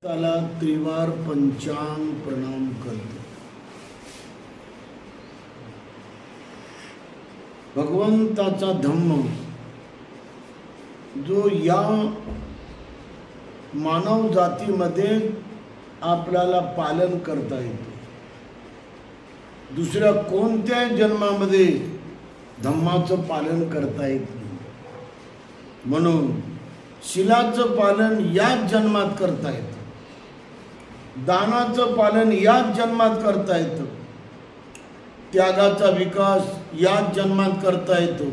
त्याला त्रिवार पंचांग प्रणाम करतो। भगवंताचा धम्म जो या मानव जातीमध्ये आपल्याला पालन करता येतो, दुसऱ्या कोणत्याही जन्मामध्ये धम्माचं पालन करता येत नाही। म्हणून शिलाचं पालन याच जन्मात करता येतं, दानाचं पालन याच जन्मात करता येतं, त्यागाचा विकास याच जन्मात करता येतो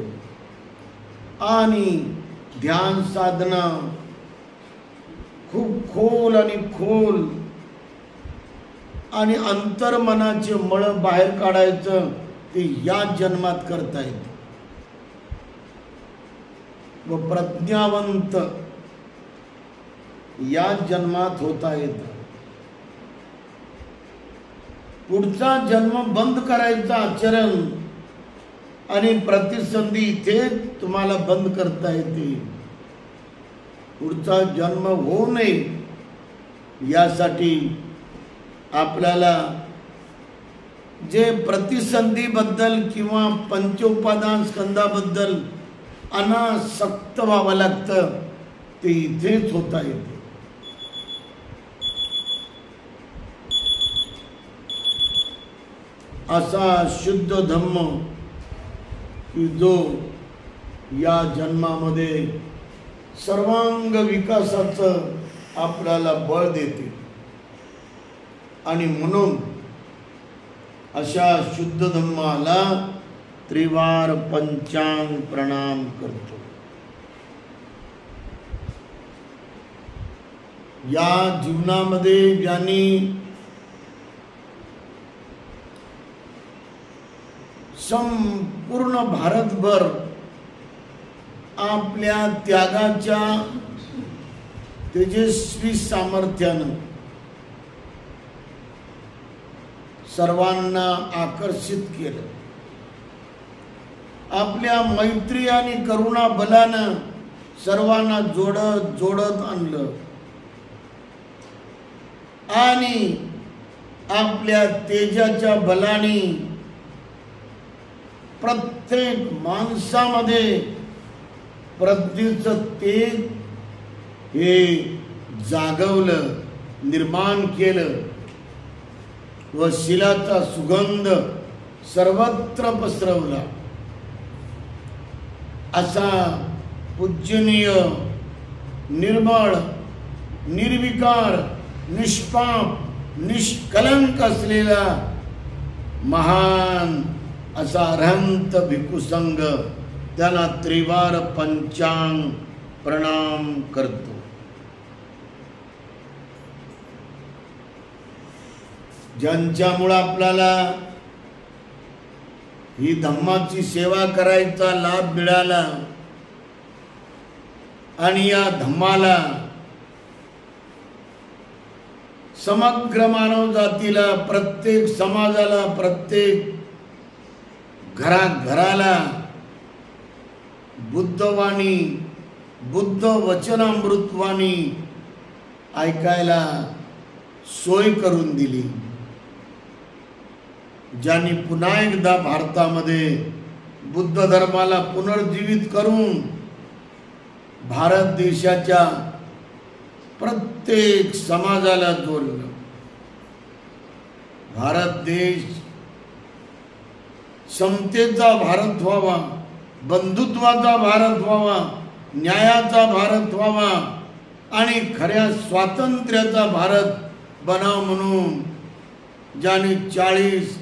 आणि ध्यान साधना खूप खोल आणि अंतर्मनाचे मळ बाहेर काढायचं ते याच जन्मात करता येतं व प्रज्ञावंत याच जन्मात होता येतं। पुढचा जन्म बंद करायचा आचरण आणि प्रतिसंधी इथे तुम्हाला बंद करता येते। पुढचा जन्म होऊ नये यासाठी आपल्याला जे प्रतिसंधी बद्दल किंवा पंचोपादान स्कंदाबद्दल अनासक्त व्हावं लागतं ते इथेच होता येते। असा शुद्ध धम्म की जो या जन्मामध्ये सर्वांग विकासाचं आपल्याला बळ देते आणि म्हणून अशा शुद्ध धम्माला त्रिवार पंचांग प्रणाम करतो। या जीवनामध्ये ज्यांनी संपूर्ण भारतभर आपल्या त्यागाच्या तेजस्वी सामर्थ्यानं सर्वांना आकर्षित केलं, आपल्या मैत्री आणि करुणा बलानं सर्वांना जोडत आणलं आणि आपल्या तेजाच्या बलाने प्रत्येक माणसामध्ये प्रज्ञेचं तेज हे जागवलं, निर्माण केलं व शिलाचा सुगंध सर्वत्र पसरवला। असा पूजनीय, निर्मळ, निर्विकार, निष्पाप, निष्कलंक असलेला महान असा अरहंत भिक्खुसंघ त्याला त्रिवार पंचांग प्रणाम करतो। ज्यांच्यामुळे आपल्याला ही धम्माची सेवा करायचा लाभ मिळाला आणि या धम्माला समग्र मानव जातीला, प्रत्येक समाजाला, प्रत्येक घराघराला बुद्धवाणी, बुद्ध वचनामृतवाणी ऐकायला सोय करून दिली। ज्यांनी पुन्हा एकदा भारतामध्ये बुद्ध धर्माला पुनर्जीवित करून भारत देशाच्या प्रत्येक समाजाला जोडलं। भारत देश समतेचा भारत व्हावा, बंधुत्वाचा भारत व्हावा, न्यायाचा भारत व्हावा आणि खऱ्या स्वातंत्र्याचा भारत बनाव म्हणून ज्याने 40,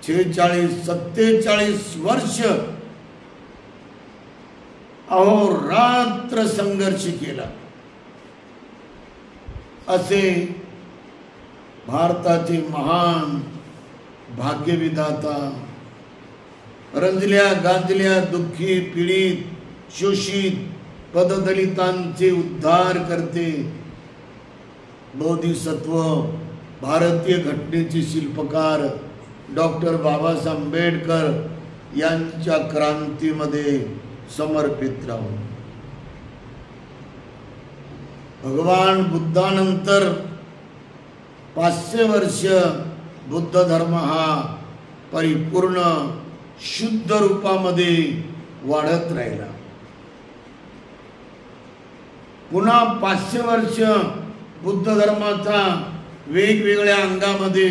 46, 47 वर्ष अहोरात्र संघर्ष केला, असे भारताचे महान भाग्यविधाता, रंजल्या गांजल्या दुःखी, पीडित, शोषित, पददलितांचे उद्धार करते, बोधिसत्व, भारतीय घटनेचे शिल्पकार डॉक्टर बाबासाहेब आंबेडकर यांच्या क्रांतीमध्ये समर्पित राहून भगवान बुद्धानंतर 500 वर्ष बुद्ध धर्म हा परिपूर्ण शुद्ध रूपामध्ये वाढत राहिला. पुन्हा 500 वर्ष बुद्ध धर्माचा वेगवेगळ्या अंगामध्ये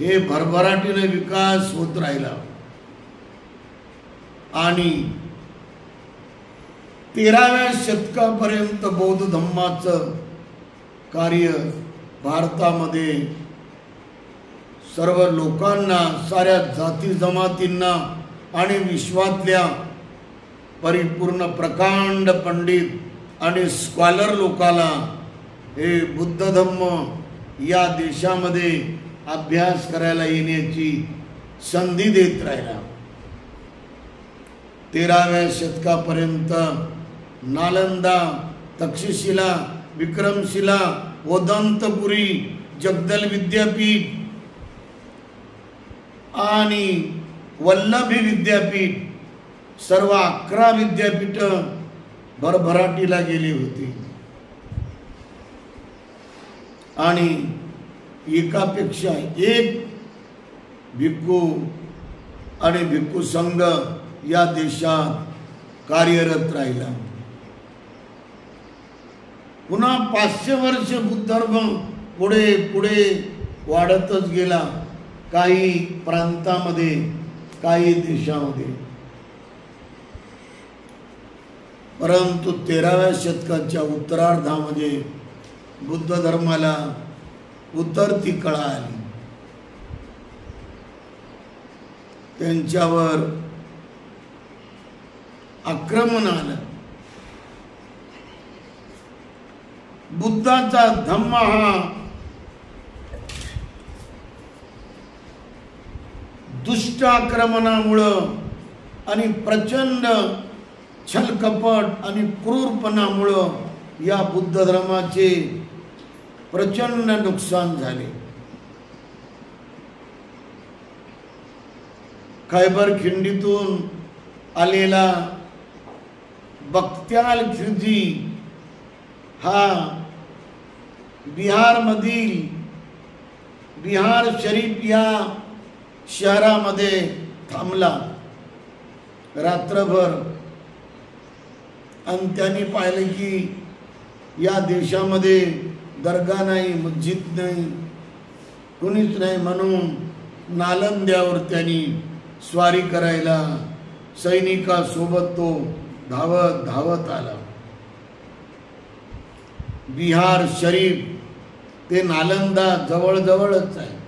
हे भरभराटीने विकास होत राहिला आणि 13व्या शतकापर्यंत बौद्ध धम्माचं कार्य भारतामध्ये सर्व लोकांना, साऱ्या जाती जमातींना आणि विश्वातल्या परिपूर्ण प्रकांड पंडित आणि स्कॉलर लोकाला हे बुद्ध धम्म या देशामध्ये अभ्यास करायला येण्याची संधी देत राहिला. 13व्या शतकापर्यंत नालंदा, तक्षशिला, विक्रमशिला, ओदंतपुरी, जगदल विद्यापीठ आणि वल्लभी विद्यापीठ सर्व 11 विद्यापीठ भरभराटीला गेली होती आणि एकापेक्षा एक भिक्खू आणि भिक्खू संघ या देशात कार्यरत राहिला. पुन्हा 500 वर्ष बुद्ध धर्म पुढे पुढे वाढतच गेला. काही प्रांतामध्ये, काही देशामध्ये. परंतु 13व्या शतकाच्या उत्तरार्धामध्ये बुद्ध धर्माला उतरती कळा आली. त्यांच्यावर आक्रमण आलं. बुद्धाचा धम्म हा दुष्ट आक्रमणामुळं आणि प्रचंड छलकपट आणि क्रूरपणामुळं या बुद्ध धर्माचे प्रचंड नुकसान झाले. खैबर खिंडीतून आलेला बख्तियार खिलजी हा बिहारमधील बिहार शरीफ या शहरामध्ये थांबला रात्रभर आणि त्यांनी पाहिलं की या देशामध्ये दर्गा नाही, मस्जिद नाही, कुणीच नाही. म्हणून नालंद्यावर त्यांनी स्वारी करायला सैनिकासोबत तो धावत धावत आला. बिहार शरीफ ते नालंदा जवळजवळच आहे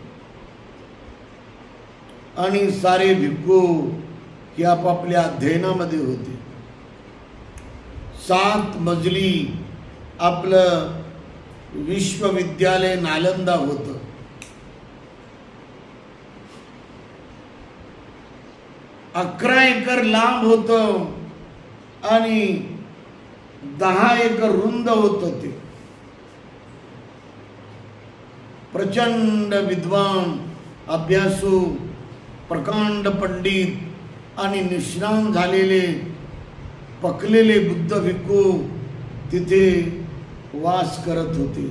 आणि सारे भिक्खू हे आपापल्या अध्ययनामध्ये होते. 7 मजली आपलं विश्वविद्यालय नालंदा होतं. अकरा एकर लांब होतं आणि 10 एकर रुंद होतं. ते प्रचंड विद्वान, अभ्यासू, प्रकांड पंडित आणि निष्णात झालेले पकलेले बुद्ध भिक्खू तिथे वास करत होते.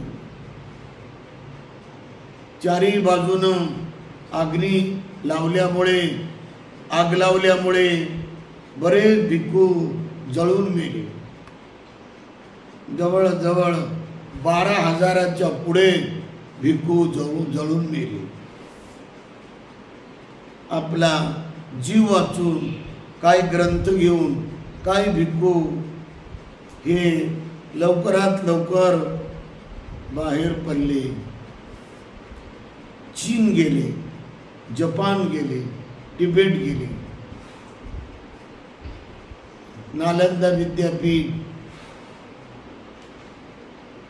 चारी बाजूनं आग लावल्यामुळे बरेच भिक्खू जळून मेले. जवळजवळ 12,000च्या पुढे भिक्खू जळून मेले. आपला जीव वाचून काय ग्रंथ घेऊन काय भिक्खू हे लवकरात लवकर बाहेर पडले. चीन गेले, जपान गेले, तिबेट गेले. नालंदा विद्यापीठ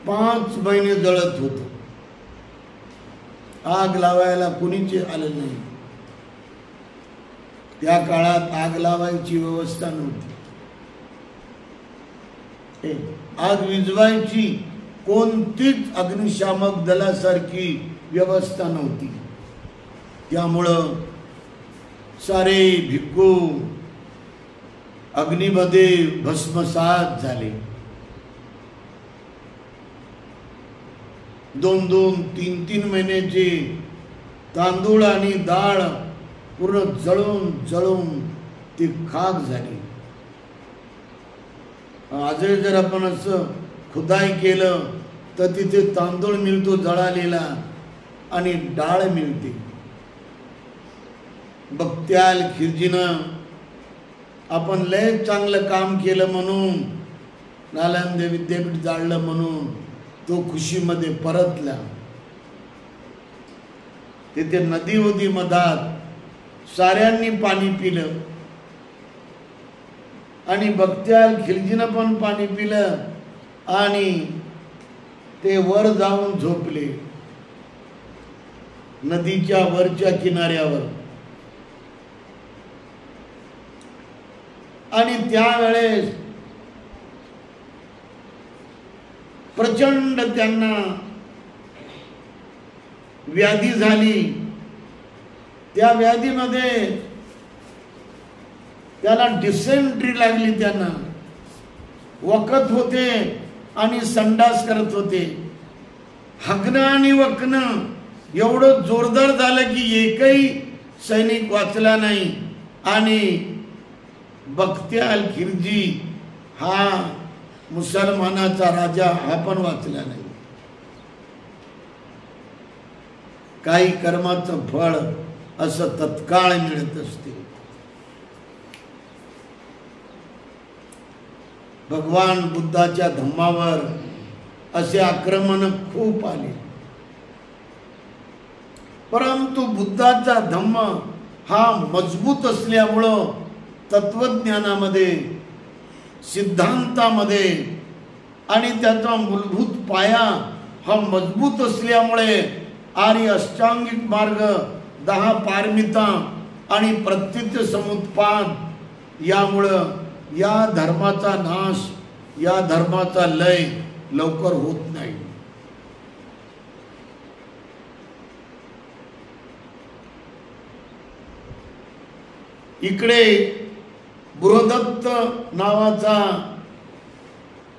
5 महिने जळत होतं. आग लावायला कुणीच आलं नाही. त्या काळात आग लावायची व्यवस्था नव्हती. आग विझवायची कोणतीच अग्निशामक दलासारखी व्यवस्था नव्हती. त्यामुळं सारे भिक्खू अग्नीमध्ये भस्मसात झाले. 2-2, 3-3 महिन्याचे तांदूळ आणि डाळ पूर्ण जळून जळून ती खाक झाली. आजही जर आपण असं खुदाई केलं तर तिथे तांदूळ मिळतो जळालेला आणि डाळ मिळते. बघत्याल खिरजीनं आपण लय चांगलं काम केलं म्हणून, नालंद विद्यापीठ जाळलं म्हणून तो खुशीमध्ये परतला. तिथे नदी होती मधात, साऱ्यांनी पाणी पिलं आणि बघत्याल खिलजीनं पण पाणी पिलं आणि ते वर जाऊन झोपले नदीच्या वरच्या किनाऱ्यावर. आणि त्यावेळेस प्रचंड त्यांना व्याधी झाली. त्या व्याधीमध्ये त्याला डिसेंट्री लागली, त्यांना वखत होते आणि संडास करत होते. हगणं आणि वकणं एवढं जोरदार झालं की एकही सैनिक वाचला नाही आणि बख्तियार खिलजी हा मुसलमानाचा राजा हा पण वाचला नाही. काही कर्माचं फळ असं तत्काळ मिळत असते. भगवान बुद्धाच्या धम्मावर असे आक्रमण खूप आले, परंतु बुद्धाचा धम्म हा मजबूत असल्यामुळं तत्वज्ञानामध्ये, सिद्धांतामध्ये आणि त्याचा मूलभूत पाया हा मजबूत असल्यामुळे आर्य अष्टांगिक मार्ग, 10 पारमिता आणि प्रत्यक्ष समुत्पाद यामुळं या धर्माचा नाश, या धर्माचा लय लवकर होत नाही. इकडे बृहदत्त नावाचा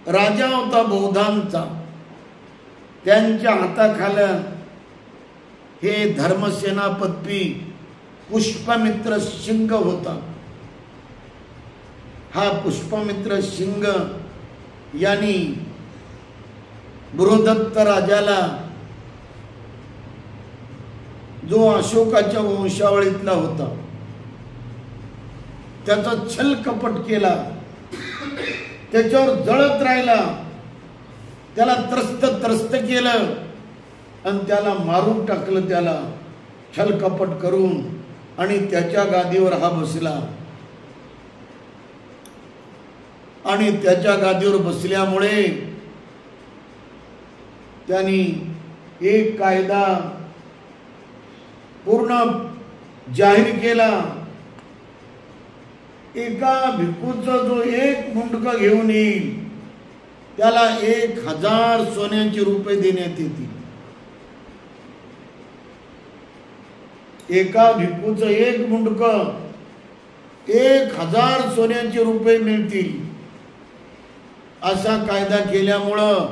राजा होता बौद्धांचा. त्यांच्या हाताखाली हे धर्मसेनापती पुष्पमित्र सिंह होता. हा पुष्पमित्र सिंह यांनी बृहदत्त राजाला, जो अशोकाच्या वंशावळीतला होता, त्याचा छल कपट केला, त्याच्यावर जळत राहिला, त्याला त्रस्त केलं आणि त्याला मारून टाकलं, त्याला छल कपट करून. आणि त्याच्या गादीवर हा बसला आणि त्याच्या गादीवर बसल्यामुळे त्यांनी एक कायदा पूर्ण जाहीर केला. एका भिक्खूचा जो एक मुंडकं घेऊन येईल त्याला 1000 सोन्याचे रुपये देण्यात येतील. एका भिक्खूचं एक मुंडकं 1000 सोन्याचे रुपये मिळतील, असा कायदा केल्यामुळं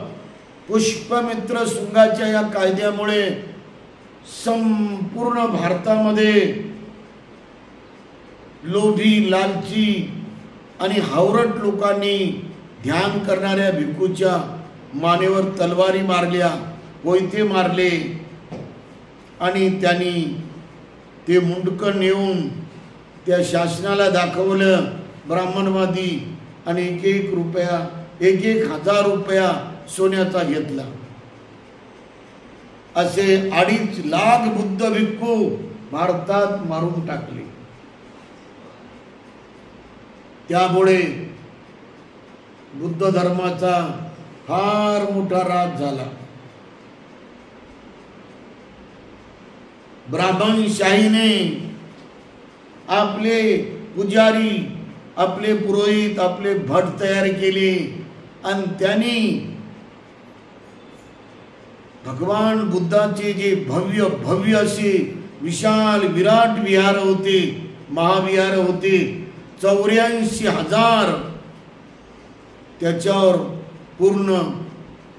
पुष्पमित्र शृंगाच्या या कायद्यामुळे संपूर्ण भारतामध्ये लोभी, लालची आणि हावरट लोकांनी ध्यान करणाऱ्या भिक्खूच्या मानेवर तलवारी मारल्या, कोयते मारले आणि त्यांनी ते मुंडकं नेऊन त्या शासनाला दाखवलं. ब्राह्मणवादी आणि 1-1 रुपया, 1,000 रुपया सोन्याचा घेतला. असे 2.5 लाख बुद्ध भिक्खू भारतात मारून टाकले. त्यामुळे बुद्ध धर्माचा फार मोठा ऱ्हास झाला. ब्राह्मणशाहीने आपले पुजारी, आपले पुरोहित, आपले भट तयार केले आणि त्यांनी भगवान बुद्धाचे जे भव्य भव्य असे विशाल विराट विहार होते, महाविहार होते, 84,000 त्याच्यावर पूर्ण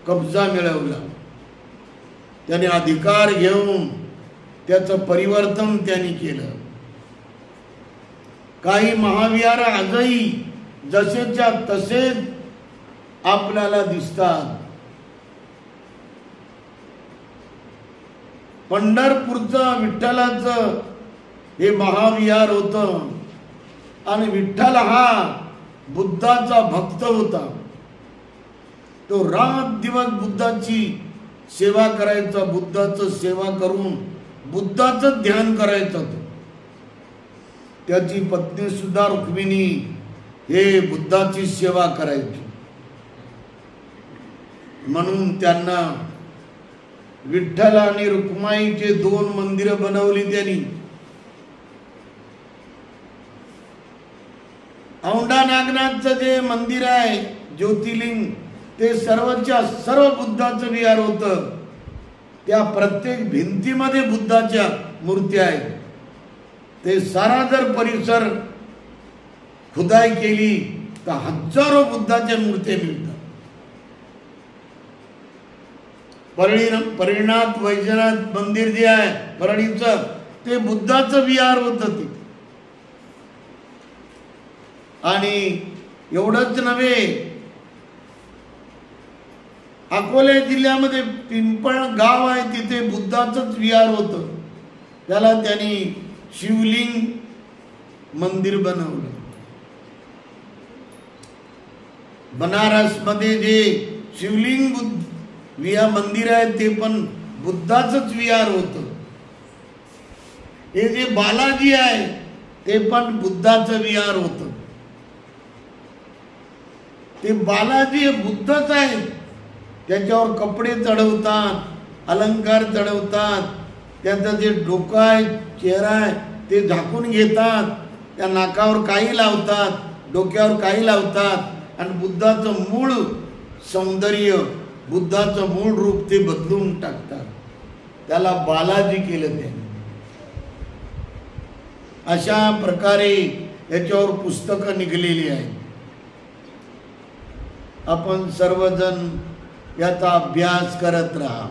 कब्जा मिळवला. त्याने अधिकार घेऊन त्याचं परिवर्तन त्यांनी केलं. काही महाविहार आजही जसेच्या तसेच आपल्याला दिसतात. पंढरपूरचं विठ्ठलाचं हे महाविहार होतं आणि विठ्ठल हा बुद्धाचा भक्त होता. तो रात दिवस बुद्धाची सेवा करायचा, बुद्धाचं सेवा करून बुद्धाचं ध्यान करायचं होतं. त्याची पत्नी सुद्धा रुक्मिणी हे बुद्धाची सेवा करायची. म्हणून त्यांना विठ्ठल आणि रुक्माईचे 2 मंदिरं बनवली त्यांनी. औंढा नागनाथचं जे मंदिर आहे ज्योतिर्लिंग, ते सर्वच्या सर्व बुद्धाचं विहार होतं. त्या प्रत्येक भिंतीमध्ये बुद्धाच्या मूर्त्या आहेत. ते सारा जर परिसर खुदाई केली तर हजारो बुद्धाच्या मूर्त्या मिळतात. परिणात वैजनाथ मंदिर जे आहे परळीचं, ते बुद्धाचं विहार होतं ते. आणि एवढंच नव्हे, अकोला जिल्ह्यामध्ये पिंपळ गाव आहे, तिथे बुद्धाचंच विहार होतं. त्याला त्यांनी शिवलिंग मंदिर बनवलं. बनारस मध्ये जे शिवलिंग मंदिर आहे ते पण बुद्धाचंच विहार होतं. हे जे बालाजी आहे ते पण बुद्धाचं विहार होतं. ते बालाजी बुद्धच आहे. त्याच्यावर कपडे चढवतात, अलंकार चढवतात, त्याचं जे डोकं आहे, चेहरा आहे ते झाकून घेतात, त्या नाकावर काही लावतात, डोक्यावर काही लावतात आणि बुद्धाचं मूळ सौंदर्य, बुद्धाचं मूळ रूप ते बदलून टाकतात. त्याला बालाजी केलं त्यांनी. अशा प्रकारे याच्यावर पुस्तकं निघलेली आहेत. आपण सर्वजण याचा अभ्यास करत राहा.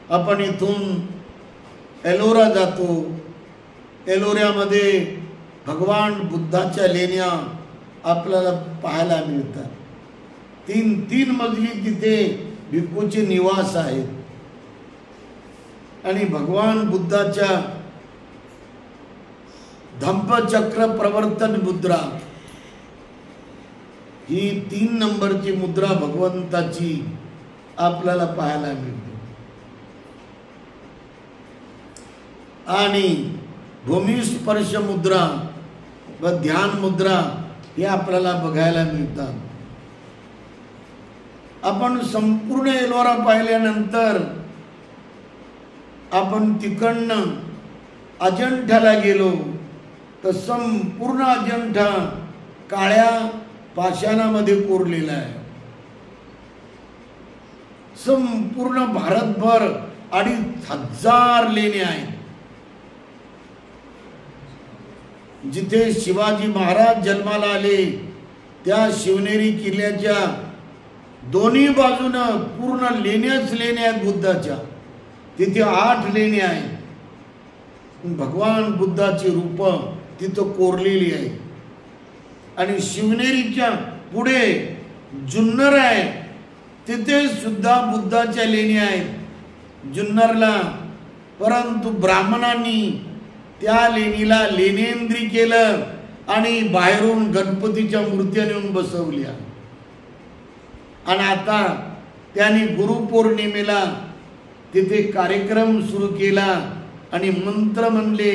आपण इथून एलोरा जातो. एलोऱ्यामध्ये भगवान बुद्धाच्या लेण्या आपल्याला पाहायला मिळतात. 3 मजली तिथे भिक्खूचे निवास आहेत. आणि भगवान बुद्धाच्या धम्मचक्र प्रवर्तन मुद्रा ही 3 नंबरची मुद्रा भगवंताची आपल्याला पाहायला मिळते. आणि भूमिस्पर्श मुद्रा व ध्यान मुद्रा हे आपल्याला बघायला मिळतात. आपण संपूर्ण एलोरा पाहिल्यानंतर आपण तिकडनं अजंठाला गेलो तर संपूर्ण अजंठा काळ्या पाषाणामध्ये कोरलेला आहे. संपूर्ण भारतभर 2500 लेण्या आहेत. जिथे शिवाजी महाराज जन्माला आले त्या शिवनेरी किल्ल्याच्या दोन्ही बाजूनं पूर्ण लेण्याच लेण्या आहेत बुद्धाच्या. तिथे 8 लेण्या आहेत. भगवान बुद्धाची रूप तिथं कोरलेली आहे. आणि शिवनेरीच्या पुढे जुन्नर आहे, तिथे सुद्धा बुद्धाच्या लेण्या आहेत जुन्नरला. परंतु ब्राह्मणांनी त्या लेणीला लेनेंद्री केलं आणि बाहेरून गणपतीच्या मूर्त्या नेऊन बसवल्या. आणि आता त्यांनी गुरुपौर्णिमेला तिथे कार्यक्रम सुरू केला आणि मंत्र म्हणले,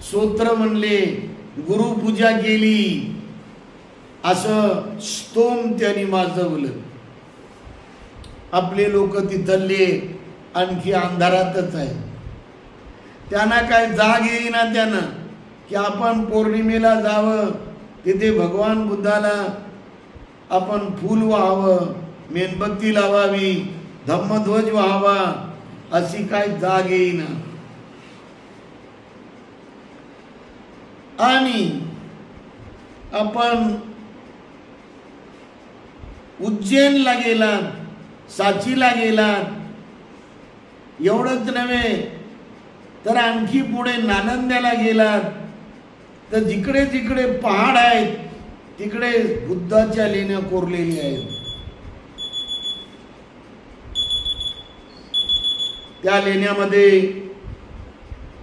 स्तोत्र म्हणले, गुरुपूजा केली, असं स्तोम त्यांनी माजवलं. आपले लोक तिथले आणखी अंधारातच आहे. त्यांना काय जाग येईना त्यांना की आपण पौर्णिमेला जावं, तिथे भगवान बुद्धाला आपण फूल व्हावं, मेणबत्ती लावावी, धम्मध्वज व्हावा, अशी काय जाग येईना. आणि आपण उज्जैनला गेलात साचीला गेलात, एवढंच नव्हे तर आणखी पुढे नालंद्याला गेलात तर जिकडे जिकडे पहाड आहेत तिकडे बुद्धाच्या लेण्या कोरलेल्या आहेत. त्या लेण्यामध्ये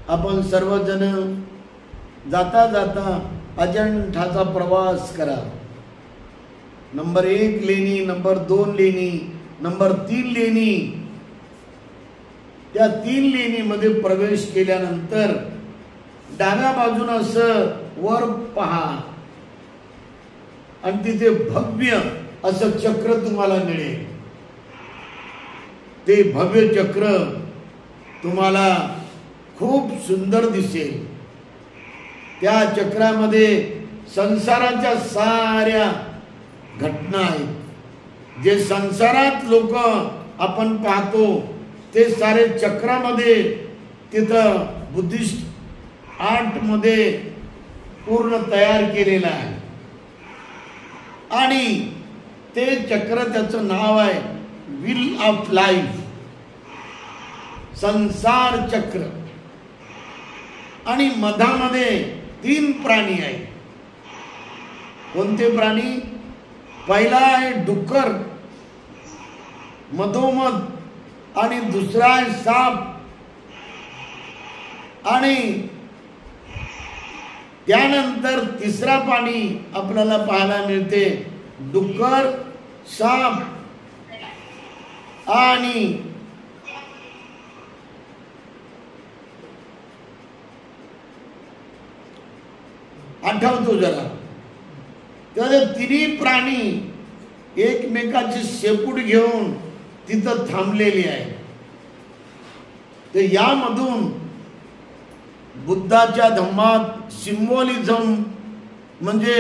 आपण सर्वजण जाता जाता अजंठाचा प्रवास करा. नंबर 1 लेणी, नंबर 2 लेणी, नंबर 3 लेणी. त्या 3 लेणीमध्ये प्रवेश केल्यानंतर डाव्या बाजूने असं वर पहा आणि तिथे भव्य असं चक्र तुम्हाला मिळेल. ते भव्य चक्र तुम्हाला खूप सुंदर दिसेल. त्या चक्रामध्ये संसाराच्या साऱ्या घटना आहेत. जे संसारात लोक आपण पाहतो ते सारे चक्रामध्ये तिथं बुद्धिस्ट आर्ट मध्ये पूर्ण तयार केलेलं आहे. आणि ते चक्र, त्याचं नाव आहे व्हील ऑफ लाईफ, संसार चक्र. आणि मधामध्ये 3 प्राणी आहेत. कोणते प्राणी? पहिला आहे डुक्कर मधोमध, आणि दुसरा आहे साप, आणि त्यानंतर तिसरा प्राणी आपल्याला पाहायला मिळते. डुक्कर, साप आणि आठवतो जरा, तर तिन्ही प्राणी एकमेकाचे शेपूट घेऊन तिथं थांबलेले आहे. तर यामधून बुद्धाच्या धम्मात सिम्बॉलिझम म्हणजे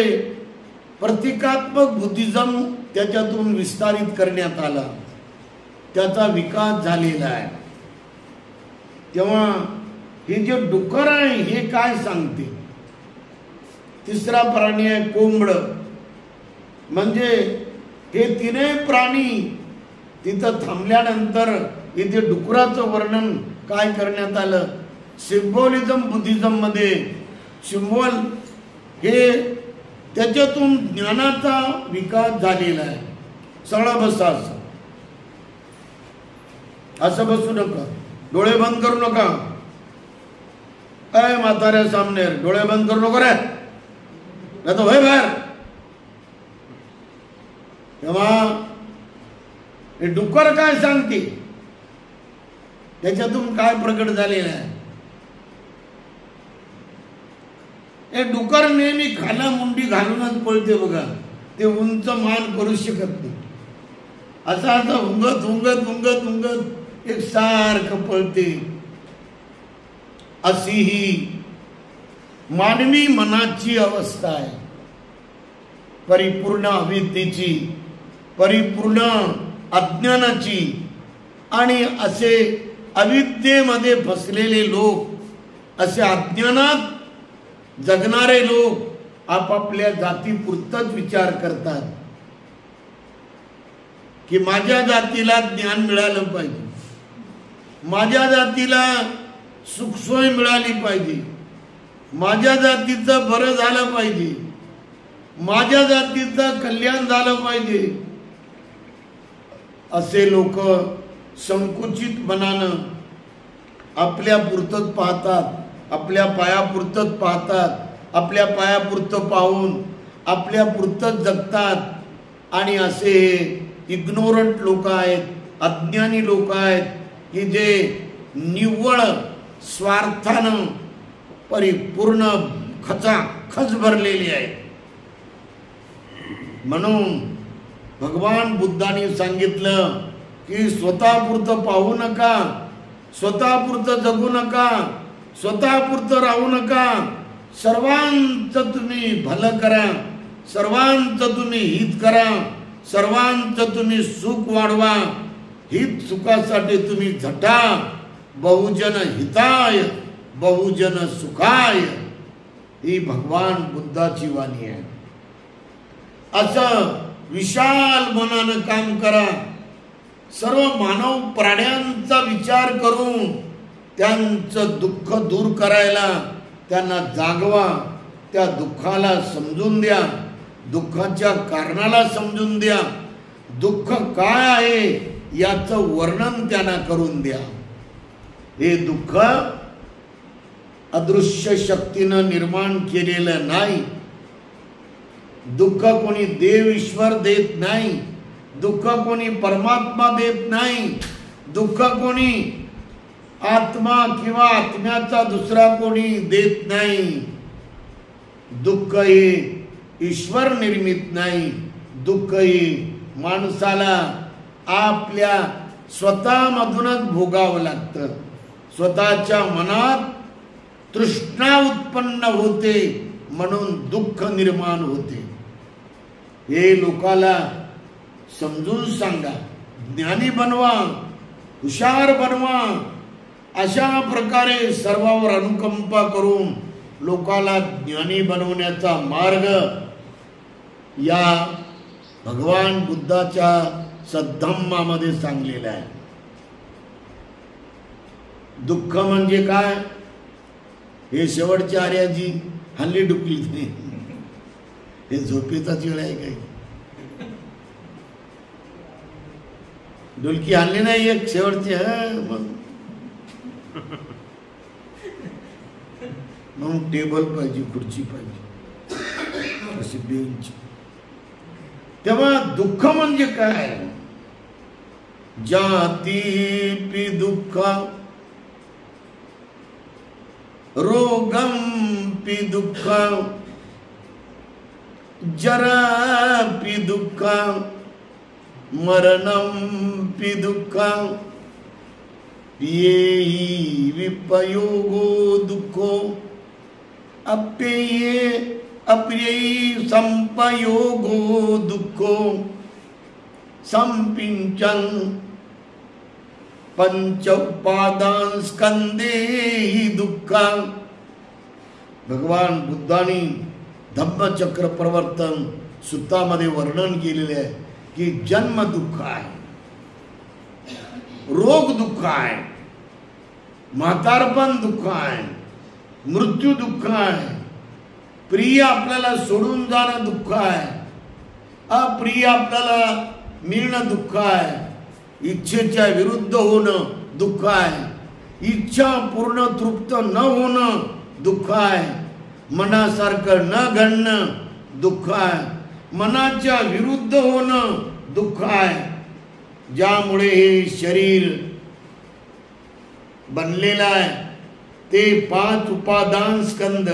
प्रतिकात्मक बुद्धिझम त्याच्यातून विस्तारित करण्यात आला, त्याचा विकास झालेला आहे. तेव्हा हे जे डुक्कर आहे हे काय सांगते? तिसरा प्राणी आहे कोंबड. म्हणजे हे तीनही प्राणी तिथं थांबल्यानंतर इथे डुकराचं वर्णन काय करण्यात आलं? सिम्बॉलिझम बुद्धिझम मध्ये सिम्बॉल हे त्याच्यातून ज्ञानाचा विकास झालेला आहे. सगळं बसा, असं बसू नका, डोळे बंद करू नका. काय म्हाताऱ्या सामने डोळे बंद करू नको रे, नाही तर होय बाहेर. तेव्हा हे डुक्कर काय सांगते, त्याच्यातून काय प्रकट झालेलं आहे? हे डुक्कर नेहमी खाला मुंडी घालूनच पळते बघा. ते उंच मान करू शकत नाही. असं असं उंगत उंगत उंगत उंगत एक सारखं पळते. अशी ही मानवी मनाची अवस्था आहे, परिपूर्ण अविद्येची, परिपूर्ण अज्ञानाची. आणि असे अविद्येमध्ये फसलेले लोक, असे अज्ञानात जगणारे लोक आपापल्या जातीपुरताच विचार करतात की माझ्या जातीला ज्ञान मिळालं पाहिजे, माझ्या जातीला सुखसोय मिळाली पाहिजे, माझ्या जातीचं बरं झालं पाहिजे, माझ्या जातीचं कल्याण झालं पाहिजे. असे लोक संकुचित मनानं आपल्या पुरतच पाहतात, आपल्या पायापुरतच पाहतात, आपल्या पायापुरतं पाहून आपल्या पुरतच जगतात. आणि असे इग्नोरंट लोक आहेत, अज्ञानी लोक आहेत की जे निव्वळ स्वार्थानं परिपूर्ण खचाखच भरलेले आहेत. म्हणून भगवान बुद्धांनी सांगितलं की स्वतःपुरतं पाहू नका, स्वतःपुरतं जगू नका, स्वतःपुरतं राहू नका. सर्वांचं तुम्ही भलं करा, सर्वांचं तुम्ही हित करा, सर्वांचं तुम्ही सुख वाढवा. हित सुखासाठी तुम्ही झटा. बहुजन हिताय बहुजन सुखाय, ही भगवान बुद्धाची वाणी आहे. असं विशाल मनानं काम करा. सर्व मानव प्राण्यांचा विचार करून त्यांचं दुःख दूर करायला त्यांना जागवा, त्या दुःखाला समजून द्या, दुःखाच्या कारणाला समजून द्या, दुःख काय आहे याचं वर्णन त्यांना करून द्या. हे दुःख अदृश्य शक्तीनं निर्माण केलेलं नाही. दुःख कोणी देव ईश्वर देत नाही, दुःख कोणी परमात्मा देत नाही, दुःख कोणी आत्मा किंवा आत्म्याचा दुसरा कोणी देत नाही. दुःख हे ईश्वर निर्मित नाही, दुःख हे माणसाला आपल्या स्वतःमधूनच भोगावं लागतं. स्वतःच्या मनात तृष्णा उत्पन्न होते म्हणून दुःख निर्माण होते. हे लोकाला समजून सांगा, ज्ञानी बनवा, हुशार बनवा. अशा प्रकारे सर्वांवर अनुकंपा करून लोकाला ज्ञानी बनवण्याचा मार्ग या भगवान बुद्धाच्या सद्धम्मामध्ये सांगलेला आहे. दुःख म्हणजे काय हे शेवटच्या आर्याजी हल्ली डुकली नाही. हे झोपेचा वेळ आहे काही, डुलकी हल्ली नाही एक शेवटची. मग टेबल पाहिजे, खुर्ची पाहिजे, अशी बेंच. तेव्हा दुःख म्हणजे काय? जातीपि दुःख, रोगंपि दुःख, जरापि दुःख, मरणंपि दुःख, येहि विपयोगो दुःखो, अप्यये अप्ययी संपयोगो दुःखो, संपिंचन पंच उपादान स्कंदे ही दुःख. भगवान बुद्धांनी धम्मचक्र प्रवर्तन सूत्रामध्ये वर्णन केलेले आहे की जन्म दुःख आहे, रोग दुःख आहे, म्हातारपण दुःख आहे, मृत्यू दुःख आहे, प्रिय आपल्याला सोडून जाणं दुःख आहे, अप्रिय आपल्याला मिळणं दुःख आहे, इच्छेच्या विरुद्ध होणं दुःख आहे, इच्छा पूर्ण तृप्त न होणं दुःख आहे, मनासारखं न घडणं दुःख आहे, मनाच्या विरुद्ध होणं दुःख आहे. ज्यामुळे हे शरीर बनलेलं आहे ते 5 उपादान स्कंद,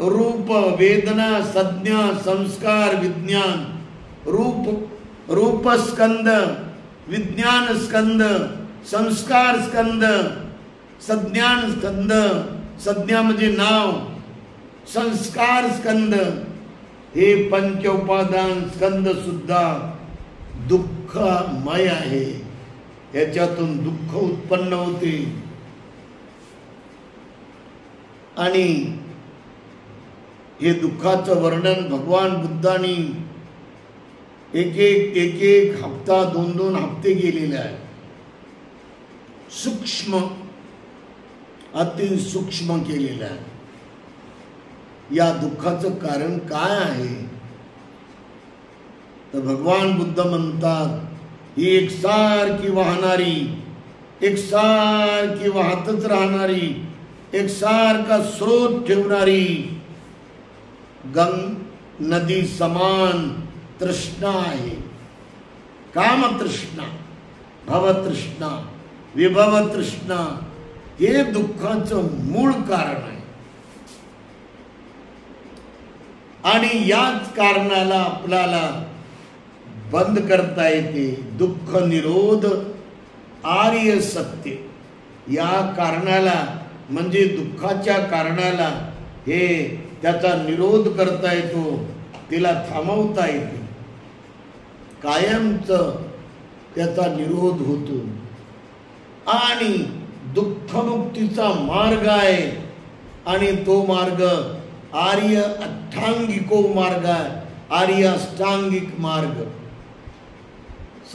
रूप, वेदना, संज्ञा, संस्कार, विज्ञान. रूप स्कंद, विज्ञान स्कंद, संस्कार स्कंद, संज्ञान स्कंद, संज्ञा म्हणजे नाव, संस्कार स्कंद. हे 5 उपादान स्कंद सुद्धा दुःखमय आहे. याच्यातून दुःख उत्पन्न होते आणि हे दुःखाचं वर्णन भगवान बुद्धांनी एक हप्ता 2 हप्ते गेलेले आहे. सूक्ष्म, अति सूक्ष्म केलेलं आहे. या दुःखाचं कारण काय आहे तर भगवान बुद्ध म्हणतात ही एकसारखी वाहणारी, एकसारखी वाहतच राहणारी, एकसारखा स्रोत ठेवणारी गंग नदी समान तृष्णा आहे. काम तृष्णा, भव तृष्णा, विभव तृष्णा हे दुःखाचं मूळ कारण आहे. आणि याच कारणाला आपल्याला बंद करता येते. दुःख निरोध आर्य सत्य. या कारणाला म्हणजे दुःखाच्या कारणाला हे त्याचा निरोध करता येतो, तिला थांबवता येते. कायमच त्याचा निरोध होतो आणि दुःखमुक्तीचा मार्ग आहे आणि तो मार्ग आर्य अष्टांगिको मार्ग आहे. आर्य अष्टांगिक मार्ग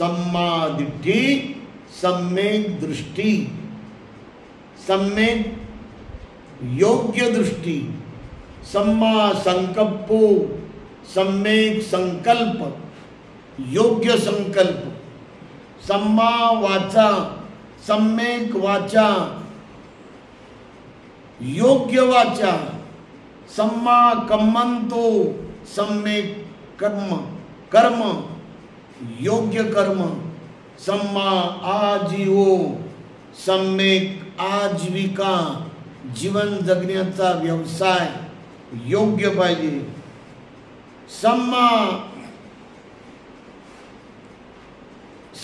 सम्मा दिट्ठी सम्यक दृष्टी, सम्यक योग्य दृष्टी, सम्मा संकल्पो सम्यक संकल्प, योग्य संकल्प, सम्मा वाचा सम्यक वाचा, योग्य वाचा, सम्मा कम्मंतो सम्यक कर्म, कर्म योग्य कर्म, सम्मा आजीवो सम्यक आजीविका, जीवन जगण्याचा व्यवसाय योग्य पाहिजे, सम्मा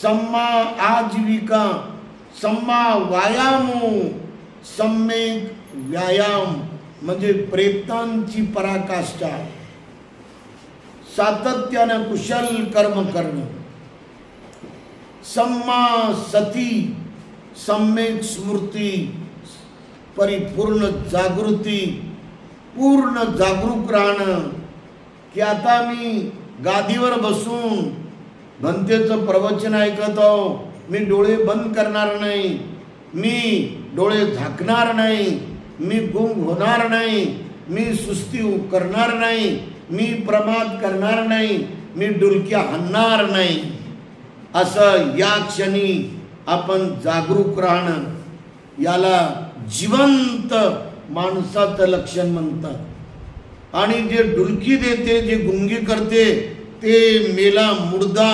सम्मा आजीविका, सम्मा व्यायामो सम्यक व्यायाम म्हणजे प्रयत्नांची पराकाष्ठा, सातत्याने कुशल कर्म करणं, सम्मा सती सम्यक स्मृती, परिपूर्ण जागृती, पूर्ण जागरूक राहणं की आता मी गादीवर बसून भंतेचं प्रवचन ऐकत आहो, मी डोळे बंद करणार नाही, मी डोळे झाकणार नाही, मी गुंग होणार नाही, मी सुस्ती करणार नाही, मी प्रमाद करणार नाही, मी डुलक्या हाणणार नाही, असं या क्षणी आपण जागरूक राहणं याला जिवंत माणसाचं लक्षण म्हणतात। आणि जे डुलकी देते, जे गुंगी करते ते मेला मुर्दा,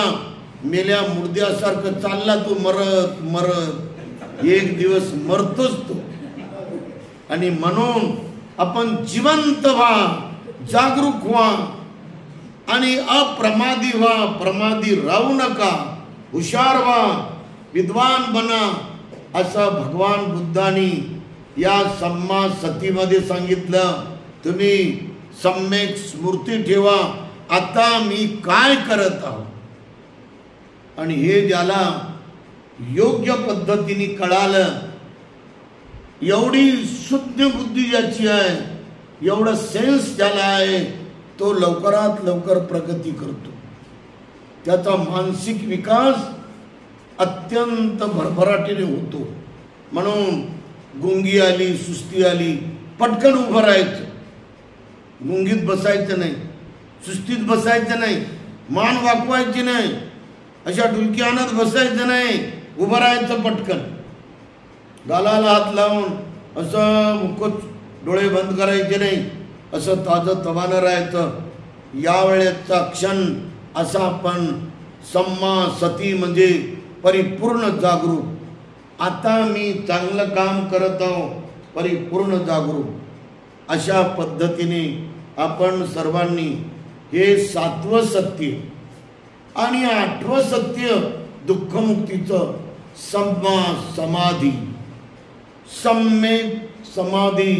मेल्या मुर्द्यासारखं चालला तो मरत मरत एक दिवस मरतोच तो। आणि म्हणून आपण जिवंत व्हा, जागरूक व्हा आणि अप्रमादी व्हा, प्रमादी राहू नका, हुशार व्हा, विद्वान बना, असं भगवान बुद्धांनी या सम्मा सतीमध्ये सांगितलं। तुम्ही सम्यक स्मृती ठेवा, आता मी काय करत आहो। आणि हे ज्याला योग्य पद्धतीने कळालं, एवढी शुद्ध बुद्धी ज्याची आहे, एवढं सेन्स ज्याला आहे, तो लवकरात लवकर प्रगती करतो, त्याचा मानसिक विकास अत्यंत भरभराटीने होतो। म्हणून गुंगी आली, सुस्ती आली, पटकन उभं राहायचं, गुंगीत बसायचं नाही, सुस्तीत बसायचं नाही, मान वाकवायची नाही, अशा डुलकी आणत बसायचं नाही, उभं राहायचं पटकन, गालाला हात लावून असं मुकच डोळे बंद करायचे नाही, असं ताजं तवानं राहायचं। यावेळेचा क्षण असा आपण सम्मा सती म्हणजे परिपूर्ण जागरूक, आता मी चांगलं काम करत आहो, परिपूर्ण जागरूक, अशा पद्धतीने आपण सर्वांनी हे 7वं सत्य आणि 8वं सत्य दुःखमुक्तीचं सम्मा समाधी, सम्यक समाधी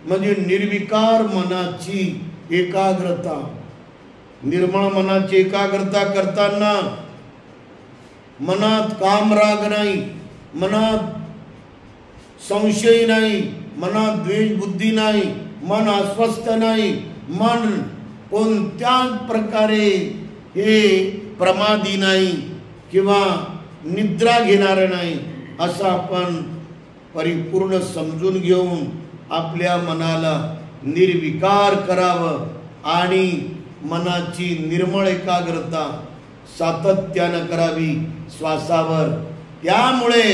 म्हणजे निर्विकार मनाची एकाग्रता। निर्मळ मनाची एकाग्रता करताना मनात कामराग नाही, मनात संशय नाही, मनात द्वेष बुद्धी नाही, मन अस्वस्थ नाही, मन कोणत्याच प्रकारे हे प्रमादी नाही किंवा निद्रा घेणार नाही, असं आपण परिपूर्ण समजून घेऊन आपल्या मनाला निर्विकार करावं आणि मनाची निर्मळ एकाग्रता सातत्यानं करावी श्वासावर। त्यामुळे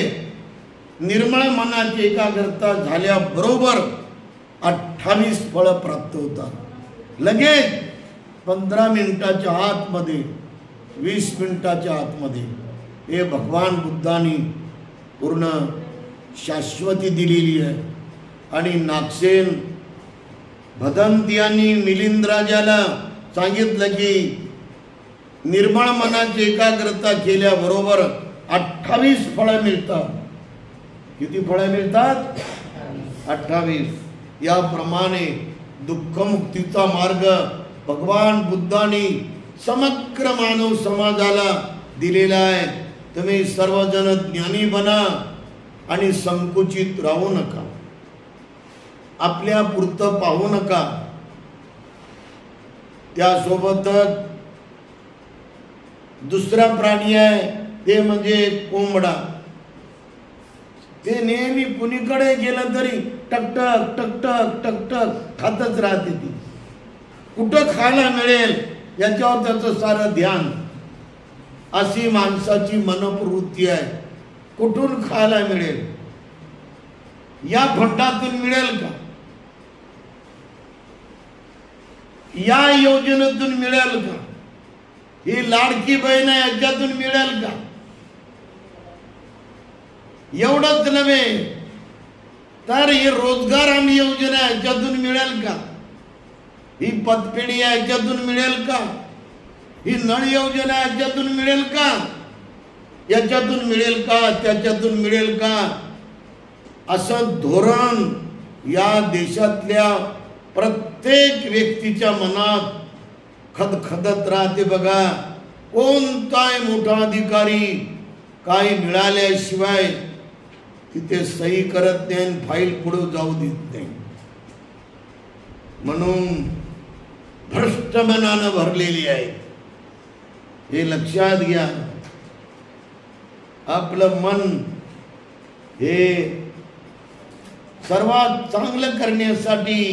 निर्मळ मनाची एकाग्रता झाल्याबरोबर 28 फळं प्राप्त होतात। लगेच 15 मिनिटाच्या आतमध्ये, 20 मिनिटाच्या आतमध्ये हे भगवान बुद्धांनी पूर्ण शाश्वती दिलेली आहे। आणि नागसेन भदंतियांनी मिलिंदराजाला सांगितलं की निर्मळ मनाची एकाग्रता केल्याबरोबर 28 फळं मिळतात। किती फळं मिळतात? 28। याप्रमाणे दुःखमुक्तीचा मार्ग भगवान बुद्धांनी समग्र मानव समाजाला दिलेला आहे। तुम्ही सर्वजण ज्ञानी बना आणि संकुचित राहू नका, आपल्या पुरतं पाहू नका। त्यासोबतच दुसरा प्राणी आहे ते म्हणजे कोंबडा. ते नेहमी कुणीकडे गेलं तरी टकटक टकटक टकटक खातच राहते. ती कुठं खायला मिळेल याच्यावर त्याचं सारं ध्यान. अशी माणसाची मनोप्रवृत्ती आहे. कुठून खायला मिळेल, या फंडातून मिळेल का, या योजनेतून मिळेल का, ही लाडकी बहीण आहे याच्यातून मिळेल का. एवढंच नव्हे तर ही रोजगार हमी योजना याच्यातून मिळेल का, ही पतपेढी याच्यातून मिळेल का, ही नळ योजना याच्यातून मिळेल का, याच्यातून मिळेल का, त्याच्यातून मिळेल का. असं धोरण या देशातल्या प्रत्येक व्यक्तीच्या मनात खदखदत राहते बघा. कोणताही मोठा अधिकारी काही मिळाल्याशिवाय तिथे सही करत नाही, फाईल पुढे जाऊ देत नाही. म्हणून भ्रष्ट मनानं भरलेली आहे. हे लक्षात घ्या. आपलं मन हे सर्वात चांगलं करण्यासाठी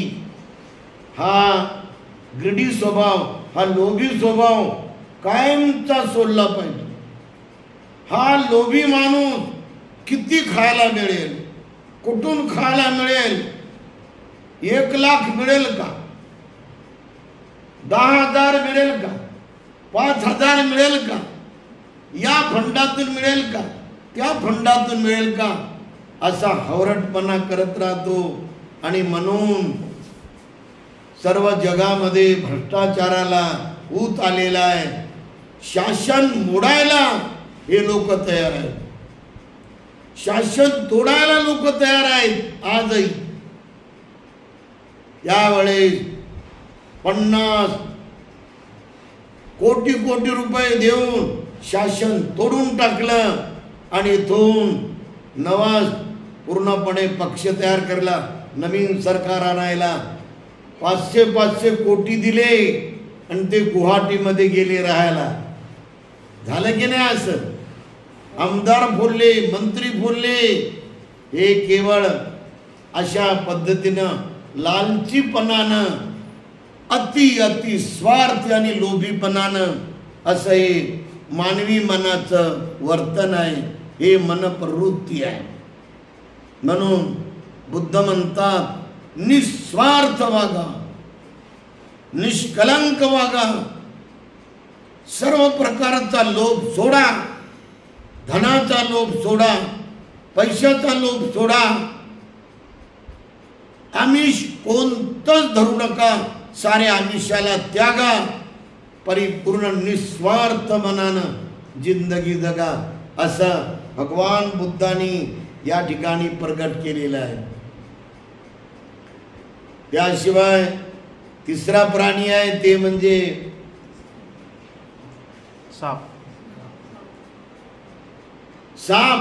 हा ग्रीडी स्वभाव, हा लोभी स्वभाव कायमचा सोडला पाहिजे. हा लोभी माणूस किती खायला मिळेल, कुठून खायला मिळेल, 1 लाख मिळेल का, 10,000 मिळेल का, 5,000 मिळेल का, या फंडातून मिळेल का, त्या फंडातून मिळेल का, असा हवरटपणा करत राहतो. आणि म्हणून सर्व जगामध्ये भ्रष्टाचाराला ऊत आलेला आहे. शासन मोडायला हे लोक तयार आहेत, शासन तोडायला लोक तयार आहेत आजही. यावेळेस 50 कोटी कोटी रुपये देऊन शासन तोडून टाकलं आणि इथून नवा पूर्णपणे पक्ष तयार करला, नवीन सरकार आणायला 500 कोटी दिले आणि ते गुवाहाटीमध्ये गेले राहायला. झालं की नाही असं? आमदार बोलले, मंत्री बोलले. हे केवळ अशा पद्धतीनं लालचीपणानं, अति स्वार्थ आणि लोभीपणानं असं हे मानवी मनाचं वर्तन आहे, हे मनप्रवृत्ती आहे. म्हणून बुद्ध म्हणतात निस्वार्थ वागा, निष्कलंक वागा, सर्व प्रकारचा लोभ सोडा, धनाचा लोभ सोडा, पैशाचा लोभ सोडा, आमिष कोणतंच धरू नका, सारे आमिषाला त्यागा, परिपूर्ण निस्वार्थ मनानं जिंदगी जगा, असं भगवान बुद्धांनी या ठिकाणी प्रगट केलेलं आहे. त्याशिवाय तिसरा प्राणी आहे ते म्हणजे साप. साप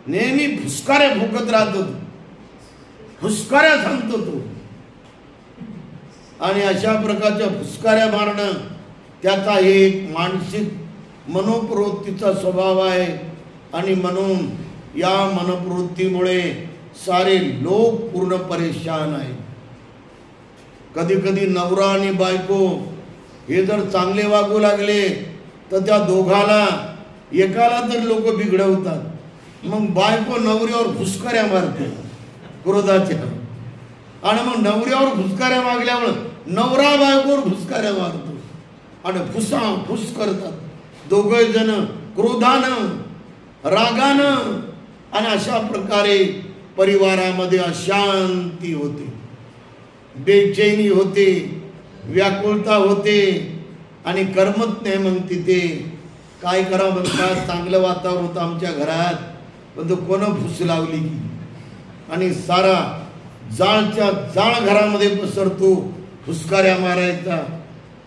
नेहमी फुसकाऱ्या फुकत राहतो, फुसकाऱ्या सांगतो तो. आणि अशा प्रकारच्या फुसकाऱ्या मारणं त्याचा एक मानसिक मनोप्रवृत्तीचा स्वभाव आहे. आणि म्हणून या मनोप्रवृत्तीमुळे सारे लोक पूर्ण परेशान आहेत. कधी कधी नवरा आणि बायको हे जर चांगले वागू लागले तर त्या दोघाला एकाला तर लोक बिघडवतात. मग बायको नवऱ्यावर फुसकाऱ्या मारते क्रोधाच्या, आणि मग नवऱ्यावर फुसकाऱ्या मागल्यामुळे नवरा बायकोवर फुसकाऱ्या मारतो आणि फुस करतात दोघे जण क्रोधानं, रागानं. आणि अशा प्रकारे परिवारामध्ये अशांती होते, बेचैनी होते, व्याकुळता होते आणि करमत नाही. मग तिथे काय करा म्हणतात, चांगलं वातावरण होतं आमच्या घरात, पण तो कोण फुस लावली की, आणि सारा जाळच्या जाळ घरामध्ये पसरतो, फुसकाऱ्या मारायचा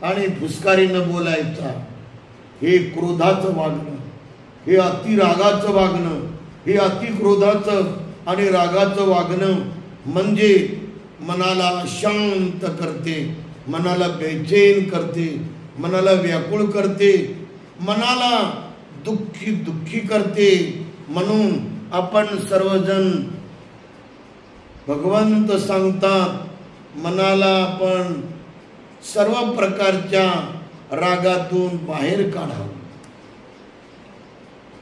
आणि फुसकारीनं बोलायचा. हे क्रोधाचं वागणं, हे अतिरागाचं वागणं, हे अतिक्रोधाचं आणि रागाचं वागणं म्हणजे मनाला अशांत करते, मनाला बेचैन करते, मनाला व्याकुळ करते, मनाला दुःखी दुःखी करते. म्हणून आपण सर्वजण भगवंत सांगतात मनाला आपण सर्व प्रकारच्या रागातून बाहेर काढावं.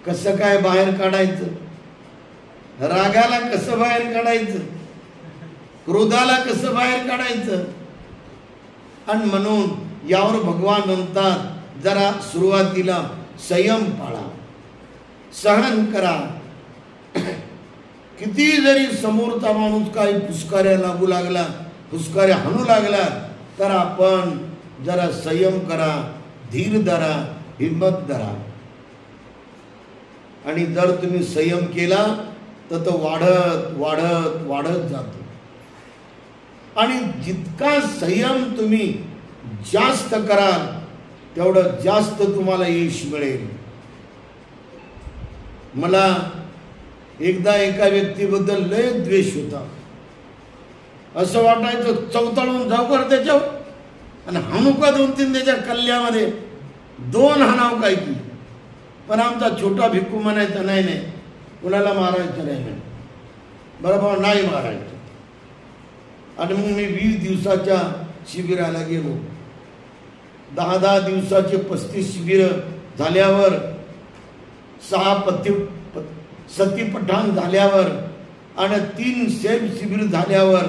कसं काय बाहेर काढायचं? रागाला कसं बाहेर काढायचं? क्रोधाला कसं बाहेर काढायचं? आणि म्हणून यावर भगवान म्हणतात जरा सुरुवातीला संयम पाळा, सहन करा. किती जरी समोरचा माणूस काही फुसकाऱ्या लागू लागला, फुसकाऱ्या हाणू लागला, तर आपण जरा संयम करा, धीर धरा, हिम्मत धरा. आणि जर तुम्ही संयम केला तर तो वाढत वाढत वाढत जातो. आणि जितका संयम तुम्ही जास्त कराल तेवढं जास्त तुम्हाला यश मिळेल. मला एकदा एका व्यक्तीबद्दल लय द्वेष होता. असं वाटायचं चवताळून जाऊ कर त्याच्यावर आणि हाणू का 2-3 त्याच्या कल्ल्यामध्ये 2 हाणाव काय की. पण आमचा छोटा भिक्खू म्हणायचा नाही नाही कुणाला मारायचं नाही, बरोबर नाही मारायचं. आणि मग मी 20 दिवसाच्या शिबिराला गेलो. 10 दिवसाचे 35 शिबिर झाल्यावर 6 सती पठाण झाल्यावर आणि 3 सेल्फ शिबिर झाल्यावर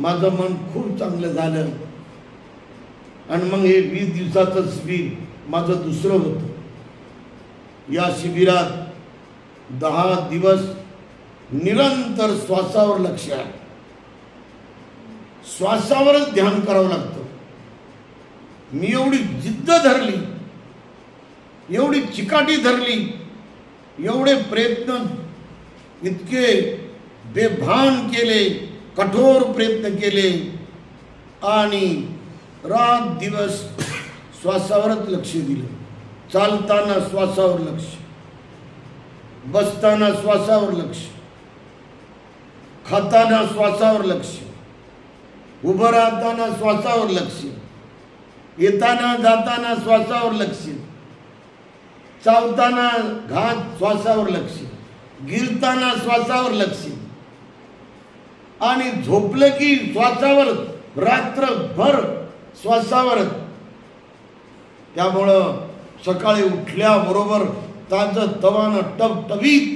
माझं मन खूप चांगलं झालं. आणि मग हे 20 दिवसाचं शिबिर माझं दुसरं होतं. या शिबिरात 10 दिवस निरंतर श्वासावर लक्ष आहे. श्वासावरच ध्यान करावं लागतं. मी एवढी जिद्द धरली, एवढी चिकाटी धरली, एवढे प्रयत्न इतके बेभान केले, कठोर प्रयत्न केले आणि रात दिवस श्वासावरच लक्ष दिलं. चालताना श्वासावर लक्ष, बसताना श्वासावर लक्ष, खाताना श्वासावर लक्ष, उभं राहताना श्वासावर लक्ष, येताना जाताना श्वासावर लक्ष, चावताना घात श्वासावर लक्ष, गिरताना श्वासावर लक्ष आणि झोपलं की श्वासावर, रात्रभर श्वासावर. त्यामुळं सकाळी उठल्याबरोबर ताजं तवानं टवटवीत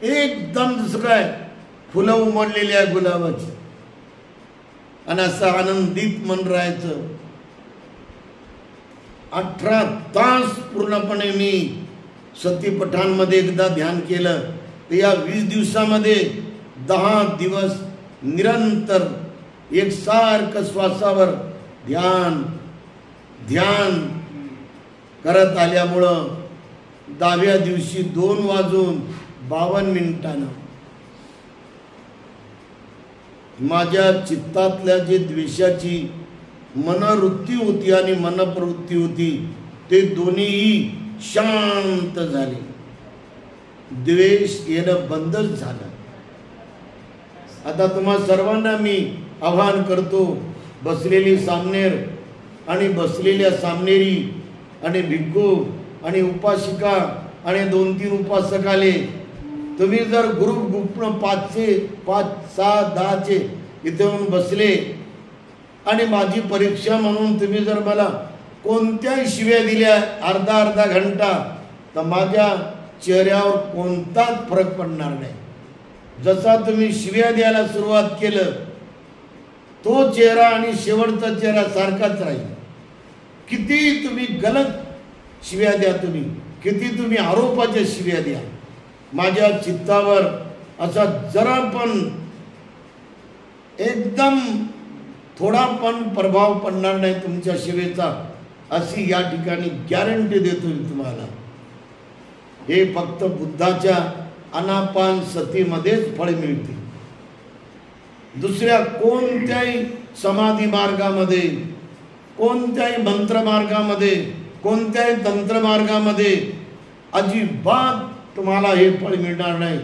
एकदम जसं काय फुलं उमललेल्या गुलाबाची आणि असं आनंदित मन राहायचं. 18 तास पूर्णपणे मी सती पठाणमध्ये एकदा ध्यान केलं. तर या 20 दिवसामध्ये 10 दिवस निरंतर एकसारखं श्वासावर ध्यान ध्यान करत आल्यामुळं 10व्या दिवशी 2:52 माझ्या चित्तातल्या जे द्वेषाची मनवृत्ती होती आणि मनप्रवृत्ती होती ते दोन्हीही शांत झाले. द्वेष येणं बंदच झालं. आता तुम्हा सर्वांना मी आवाहन करतो, बसलेली सामनेर आणि बसलेल्या सामनेरी आणि भिक्खू आणि उपासिका आणि 2-3 उपासक आले. तुम्ही जर ग्रुप ग्रुपनं 5, 6, 10 इथे येऊन बसले आणि माझी परीक्षा म्हणून तुम्ही जर मला कोणत्याही शिव्या दिल्या अर्धा घंटा तर माझ्या चेहऱ्यावर कोणताच फरक पडणार नाही. जसा तुम्ही शिव्या द्यायला सुरुवात केलं तो चेहरा आणि शेवटचा चेहरा सारखाच राहील. किती तुम्ही गलत शिव्या द्या, तुम्ही किती तुम्ही आरोपाच्या शिव्या द्या, माझ्या चित्तावर असा जरा पण एकदम थोडा पण प्रभाव पडणार नाही तुमच्या शिवेचा, अशी या ठिकाणी गॅरंटी देतो मी तुम्हाला. हे फक्त बुद्धाच्या अनापान सतीमध्येच फळ मिळते. दुसऱ्या कोणत्याही समाधी मार्गामध्ये, कोणत्याही मंत्र मार्गामध्ये, कोणत्याही तंत्र मार्गामध्ये अजिबात तुम्हाला हे फळ मिळणार नाही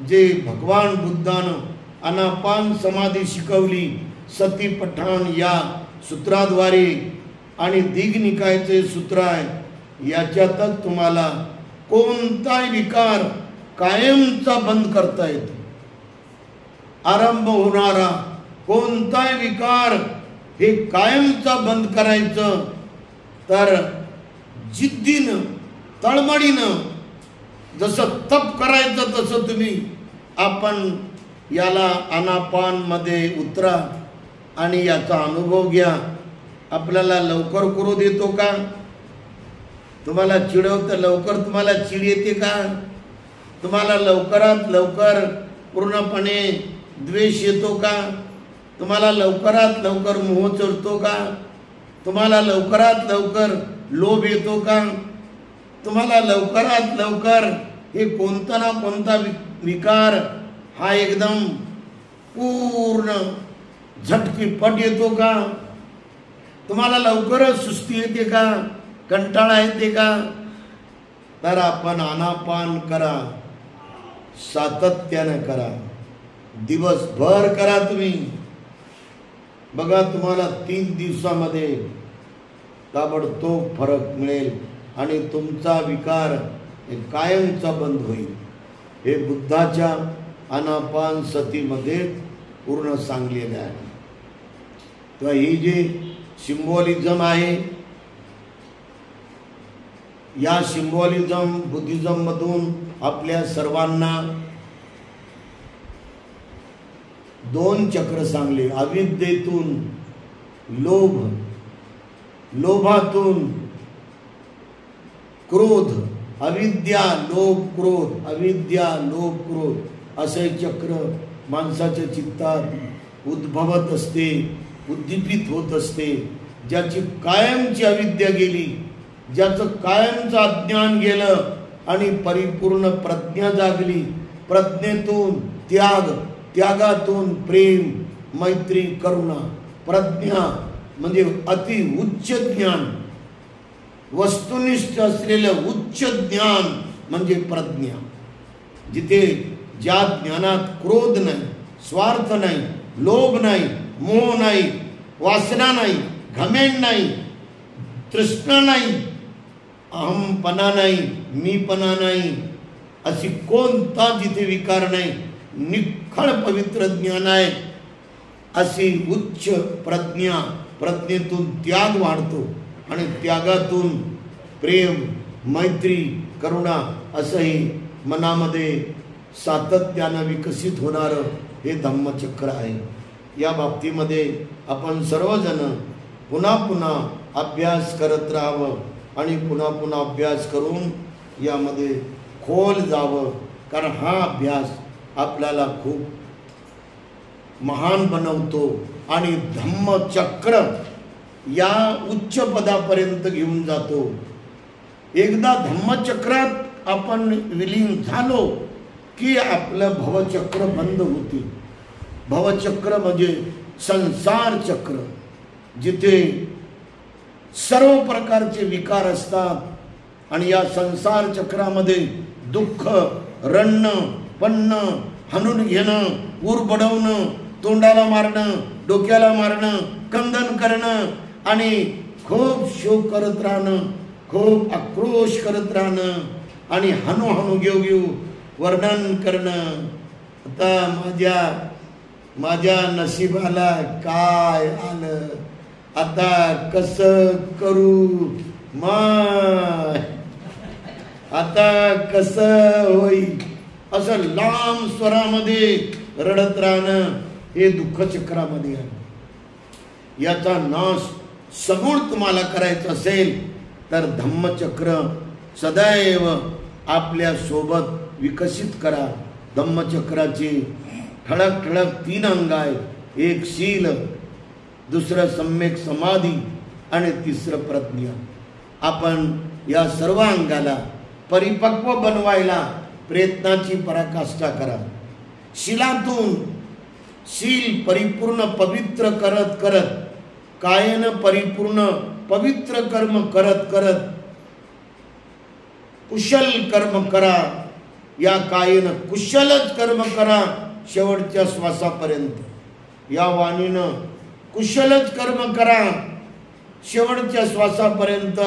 जे भगवान बुद्धानं अनापान समाधी शिकवली सती पठाण या सूत्राद्वारे. आणि दिग्निकायचे सूत्र आहे, याच्यातच तुम्हाला कोणताही विकार कायमचा बंद करता येतो. आरंभ होणारा कोणताही विकार हे कायमचा बंद करायचं तर जिद्दीनं तळमळीनं जसं तप करायचं तसं तुम्ही आपण याला आनापान मध्ये उतरा आणि याचा अनुभव घ्या. आपल्याला लवकर करू देतो का? तुम्हाला चिडवतं लवकर तुम्हाला चिड येते का? तुम्हाला लवकरात लवकर पूर्णपणे द्वेष येतो का? तुम्हाला लवकरात लवकर मोह चढतो का? तुम्हाला लवकरात लवकर लोभ येतो का? तुम्हाला लवकरात लवकर हे कोणता ना कोणता विकार हा एकदम पूर्ण झटकीपट येतो का? तुम्हाला लवकरच सुस्ती येते का? कंटाळा येते का? तर आपण आनापान करा, सातत्याने करा, दिवसभर करा. तुम्ही बघा तुम्हाला 3 दिवसामध्ये ताबडतोब फरक मिळेल आणि तुमचा विकार कायमचा बंद होईल. हे बुद्धाच्या आनापान सतीमध्ये पूर्ण सांगलेले आहे. तर ही जे सिम्बॉलिझम आहे, या सिम्बॉलिझम बुद्धिझम मधून आपल्या सर्वांना 2 चक्र सांगले. अविद्येतून लोभ, लोभातून क्रोध, अविद्या लोभ क्रोध, अविद्या लोभ क्रोध असे चक्र माणसाच्या चित्तात उद्भवत असते, उद्दीपित होत असते. ज्याची कायमची अविद्या गेली, ज्याचं कायमचं अज्ञान गेलं आणि परिपूर्ण प्रज्ञा जागली. प्रज्ञेतून त्याग, त्यागातून प्रेम, मैत्री, करुणा. प्रज्ञा म्हणजे अति उच्च ज्ञान, वस्तुनिष्ठ असलेलं उच्च ज्ञान म्हणजे प्रज्ञा. जिथे ज्या ज्ञानात क्रोध नाही, स्वार्थ नाही, लोभ नाही, मोह नाही, वासना नाही, घमेंड नाही, तृष्णा नाही, अहमपणा नाही, मीपणा नाही, अशी कोणता जिथे विकार नाही, निखळ पवित्र ज्ञान आहे. अशी उच्च प्रज्ञा, प्रज्ञेतून त्याग वाढतो आणि त्यागातून प्रेम, मैत्री, करुणा असंही मनामध्ये सातत्यानं विकसित होणारं हे धम्मचक्र आहे. या बाबतीमध्ये आपण सर्वजण पुन्हा पुन्हा अभ्यास करत राहावं आणि पुन्हा पुन्हा अभ्यास करून यामध्ये खोल जावं. कारण हा अभ्यास आपल्याला खूप महान बनवतो आणि धम्मचक्र या उच्च पदापर्यंत घेऊन जातो. एकदा धम्मचक्रात आपण विलीन झालो की आपलं भवचक्र बंद होते. भवचक्र म्हणजे संसार चक्र, जिथे सर्व प्रकारचे विकार असतात आणि या संसार चक्रामध्ये दुःख, रडणं, पडणं, हाणून घेणं, ऊर बडवणं, तोंडाला मारणं, डोक्याला मारणं, कंदन करणं आणि खूप शोक करत राहणं, खूप आक्रोश करत राहणं आणि हाणू हाणू घेऊ घेऊ वर्णन करणं. आता माझ्या नशिबाला काय आलं, आता कसं करू माय, आता कसं होईल, असं लांब स्वरामध्ये रडत राहणं हे दुःख चक्रामध्ये आहे. याचा नाश समूळ तुम्हाला करायचा असेल तर धम्मचक्र सदैव आपल्या सोबत विकसित करा. धम्मचक्राचे ठळक ठळक 3 अंग आहेत. एक शील, दुसरं सम्यक समाधी आणि तिसरं प्रज्ञा. आपण या सर्व अंगाला परिपक्व बनवायला प्रयत्नाची पराकाष्ठा करा. शीलातून शील परिपूर्ण पवित्र करत करत, कायेनं परिपूर्ण पवित्र कर्म करत करत कुशल कर्म करा. या कायेनं कुशलच कर्म करा शेवटच्या श्वासापर्यंत. या वाणीनं कुशलच कर्म करा शेवटच्या श्वासापर्यंत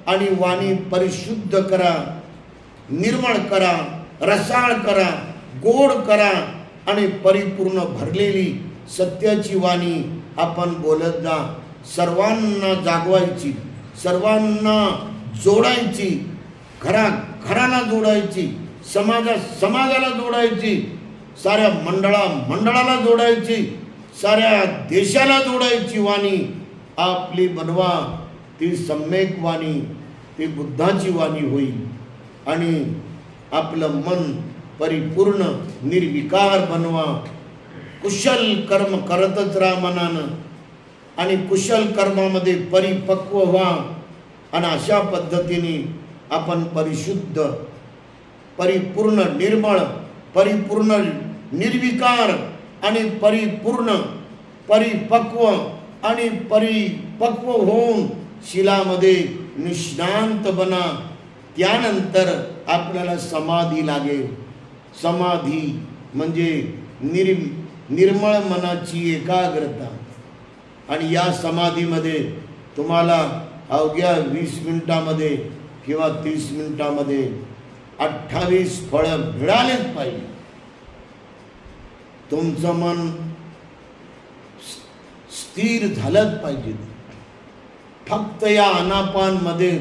आणि वाणी परिशुद्ध करा. निर्मळ करा, रसाळ करा, गोड करा आणि परिपूर्ण भरलेली सत्याची वाणी आपण बोलत जा. सर्वांना जागवायची, सर्वांना जोडायची, घराला जोडायची, समाजाला जोडायची, साऱ्या मंडळाला जोडायची, साऱ्या देशाला जोडायची वाणी आपली बनवा. ती सम्यक वाणी, ती बुद्धाची वाणी होईल आणि आपलं मन परिपूर्ण निर्विकार बनवा. कुशल कर्म करतच राहा मनानं आणि कुशल कर्मामध्ये परिपक्व व्हा आणि अशा पद्धतीने आपण परिशुद्ध, परिपूर्ण निर्मळ, परिपूर्ण निर्विकार आणि परिपूर्ण परिपक्व आणि परिपक्व होऊन शिलामध्ये निष्णांत बना. त्यानंतर आपल्याला समाधी लागेल. समाधी म्हणजे निर्मळ मनाची एकाग्रता. आणि या समाधीमध्ये तुम्हाला अवघ्या 20 मिनिटामध्ये किंवा 30 मिनिटामध्ये 28 फळं मिळालेच पाहिजे. तुमचं मन स्थिर झालंच पाहिजे. फक्त या आनापान मध्ये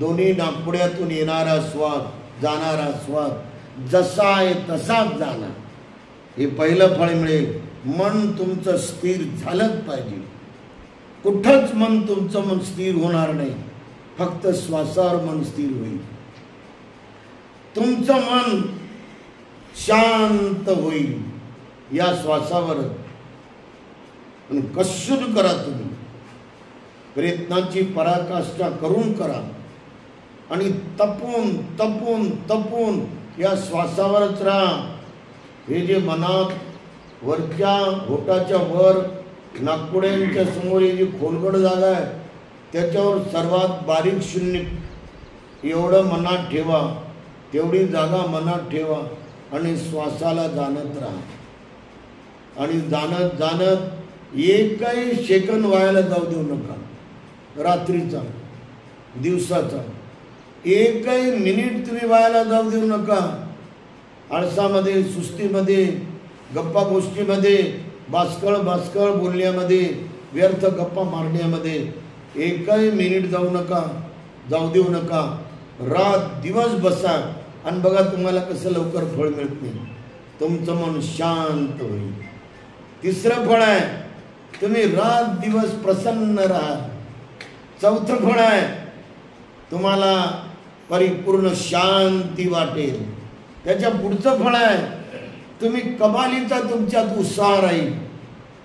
दोन्ही नाकपुड्यातून येणारा श्वास, जाणारा श्वास जसा आहे तसाच जाणार, हे पहिलं फळ मिळेल. मन तुमचं स्थिर झालंच पाहिजे. कुठंच तुमचं मन स्थिर होणार नाही, फक्त श्वासावर मन स्थिर होईल. तुमचं मन शांत होईल या श्वासावर. कसून करा, तुम्ही प्रयत्नाची पराकाष्ठा करून करा आणि तपून तपून तपून या श्वासावरच राहा. हे जे मनात वरच्या होटाच्या वर नागपुड्यांच्या समोर जी खोलगड जागा आहे त्याच्यावर सर्वात बारीक शून्य एवढं मनात ठेवा, तेवढी जागा मनात ठेवा आणि श्वासाला जाणत राहा. आणि जाणत जाणत एकही सेकंद व्हायला जाऊ देऊ नका. रात्रीचा, दिवसाचा एकही मिनिट तुम्ही व्हायला जाऊ देऊ नका. आळसामध्ये, सुस्तीमध्ये, गप्पा गोष्टीमध्ये, बास्कळ बोलण्यामध्ये, व्यर्थ गप्पा मारण्यामध्ये एकही मिनिट जाऊ देऊ नका. रात दिवस बसा आणि बघा तुम्हाला कसं लवकर फळ मिळत नाही. तुमचं मन शांत होईल. तिसरं फळ आहे, तुम्ही रात दिवस प्रसन्न राहा. चौथं फळ आहे, तुम्हाला परिपूर्ण शांती वाटेल. त्याच्या पुढचं फळ आहे, तुम्ही कमालीचा तुमच्यात उत्साह राहील.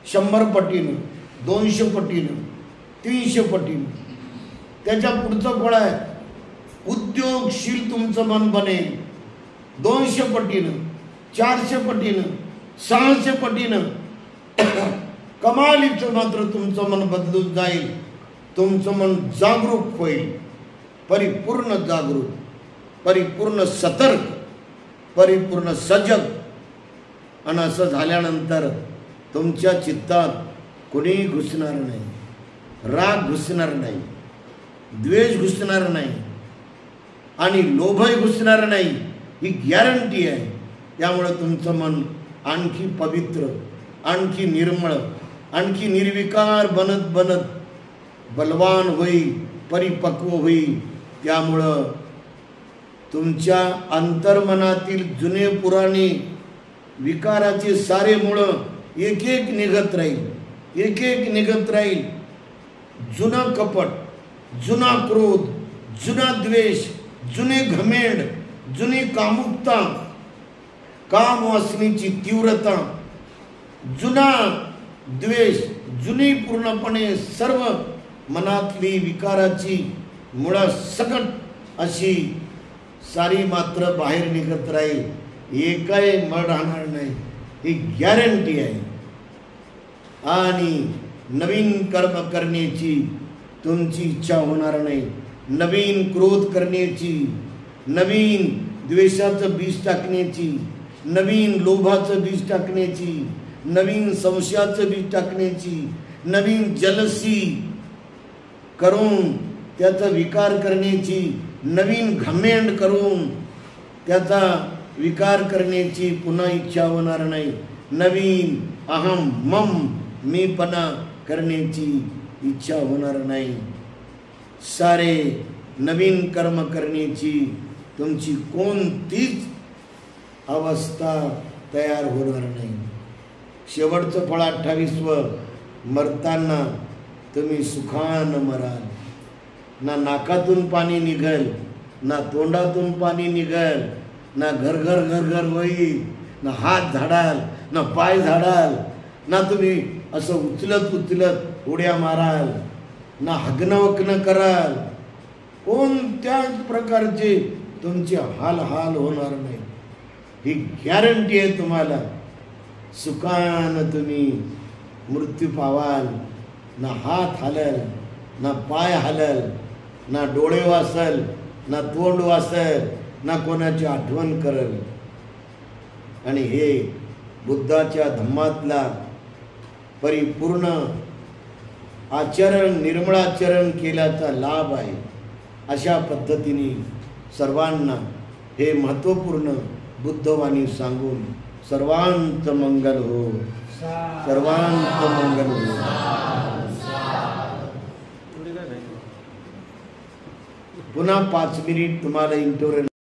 100 पटीनं, 200 पटीनं, 300 पटीनं. त्याच्या पुढचं फळ आहे, उद्योगशील तुमचं मन बनेल. 200 पटीनं, 400 पटीनं, 600 पटीनं. कमालीचं मात्र तुमचं मन बदलून जाईल. तुमचं मन जागरूक होईल, परिपूर्ण जागरूक, परिपूर्ण सतर्क, परिपूर्ण सजग. आणि असं झाल्यानंतर तुमच्या चित्तात कोणीही घुसणार नाही, राग घुसणार नाही, द्वेष घुसणार नाही आणि लोभही घुसणार नाही, ही गॅरंटी आहे. त्यामुळे तुमचं मन आणखी पवित्र, आणखी निर्मळ, आणखी निर्विकार बनत बनत बलवान होईल, परिपक्व होईल. त्यामुळं तुमच्या अंतर्मनातील जुने पुराणे विकाराचे सारे मुळं एक एक निघत राहील, एक एक निघत राहील. जुना कपट, जुना क्रोध, जुना द्वेष, जुने घमेंड, जुनी कामुकता, काम वासनेची तीव्रता, जुना द्वेष, जुनी पूर्णपणे सर्व मनातली विकाराची मुळासकट अशी सारी मात्र बाहेर निघत राहील. एकही मळ राहणार नाही, ही गॅरंटी आहे. आणि नवीन कर्म करण्याची तुमची इच्छा होणार नाही. नवीन क्रोध करण्याची, नवीन द्वेषाचं बीज टाकण्याची, नवीन लोभाचं बीज टाकण्याची, नवीन संशयाचं बीज टाकण्याची, नवीन जलसी करून त्याचा विकार करण्याची, नवीन घमेंड करून त्याचा विकार करण्याची पुन्हा इच्छा होणार नाही. नवीन अहम मम मीपणा करण्याची इच्छा होणार नाही. सारे नवीन कर्म करण्याची तुमची कोणतीच अवस्था तयार होणार नाही. शेवटचं फळ 28वं, मरताना तुम्ही सुखानं मराल. ना नाकातून पाणी निघल, ना तोंडातून पाणी निघल, ना घर घर घर घर होईल, ना हात झाडाल, ना पाय झाडाल, ना तुम्ही असं उचलत उचलत उड्या माराल, ना हगणवकणं कराल. कोणत्याच प्रकारचे तुमचे हाल होणार नाही. ही गॅरंटी आहे तुम्हाला. सुखानं तुम्ही मृत्यू पावाल. ना हात हालल, ना पाय हालल, ना डोळे वासल, ना तोंड वासल, ना कोणाची आठवण करल. आणि हे बुद्धाच्या धम्मातला परिपूर्ण आचरण, निर्मळाचरण केल्याचा लाभ आहे. अशा पद्धतीने सर्वांना हे महत्त्वपूर्ण बुद्धवाणी सांगून सर्वांचं मंगल हो, सर्वांचं मंगल हो. पुन्हा 5 मिनिट तुम्हाला इंटरव्ह्यू